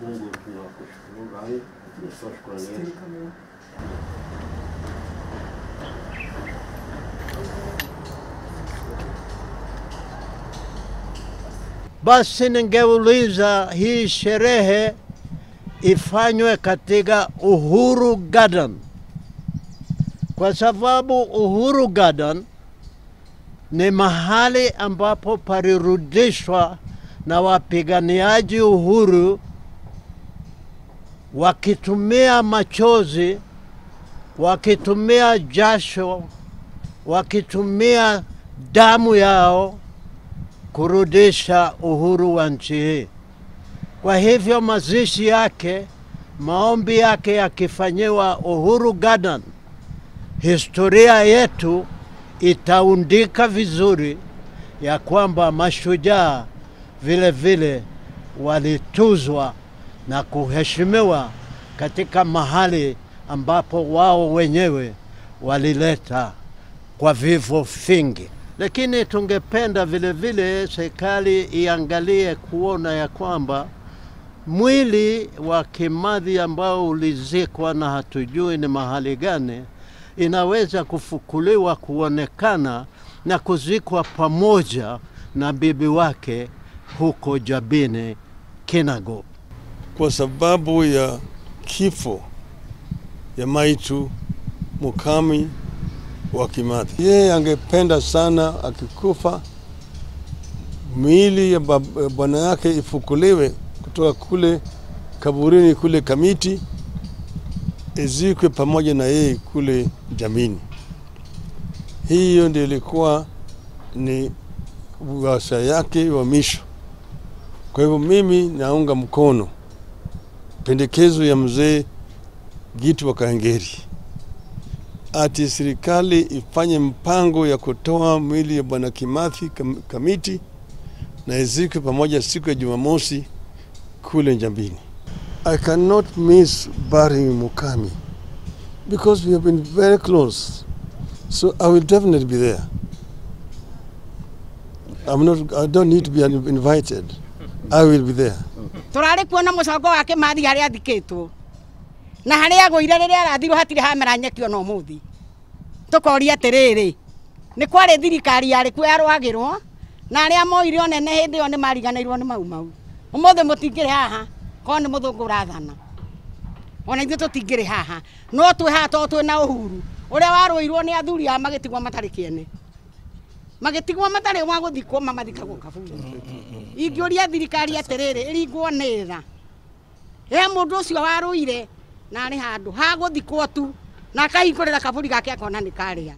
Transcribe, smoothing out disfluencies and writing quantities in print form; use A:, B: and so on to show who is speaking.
A: Mungu tunakushukuru Rai, tunasema shukrani.
B: Basi ningeuliza hii sherehe ifanywe katika Uhuru Garden, kwa sababu Uhuru Garden ni mahali ambapo palirudishwa na wapiganiaji uhuru wakitumia machozi, wakitumia jasho, wakitumia damu yao kurudisha uhuru wa nchi hii. Kwa hivyo mazishi yake, maombi yake yakifanyiwa Uhuru Garden, historia yetu itaundika vizuri ya kwamba mashujaa vile vile walituzwa na kuheshimiwa katika mahali ambapo wao wenyewe walileta kwa vifo vingi. Lakini tungependa vile vile serikali iangalie kuona ya kwamba mwili wa Kimathi ambao ulizikwa na hatujui ni mahali gani, inaweza kufukuliwa kuonekana na kuzikwa pamoja na bibi wake huko Jabini, Kinago.
C: Kwa sababu ya kifo ya maitu Mukami wa Kimathi, yeye angependa sana akikufa miili ya bwana yake ifukuliwe kutoka kule kaburini kule Kamiti, izikwe pamoja na yeye kule Jamini. Hiyo ndio ilikuwa ni washa yake wa misho. Kwa hivyo mimi naunga mkono pendekezo ya mzee Gitu wa Kangeri, ati serikali ifanye mpango ya kutoa mwili ya bwana Kimathi Kamiti na izikwe pamoja siku ya Jumamosi kule Njambini. I cannot miss burying Mukami because we have been very close. So I will definitely be there. I don't need to be invited. I will be there.
D: Turare kuona mucongo wa Kimathi haria athikitwo. Na haria agũire riria arathirwo hatire hamera nyeki ona umuthi. Tukoria atiriri. Ni kwari thirikari yari ku yarwagirwo na aria moire onene hindi yo ni mariganirwo ni mau. Umuthi mutingire haha. Ko ni muthungu urathana. Ona ithu tutingire haha. No twi haha to twi na uhuru. Uria warũirwo ni athuri a magitigwo matari kiene. Magitigwo matari wa guthikwo mamathikagwo kaburi. Ingĩũria thirikari atiriri iringwo nĩ tha. Mundu ucio warũire na ari handu ha guthikwo tu na akahingũrĩra kaburi gake akona nĩ karĩa.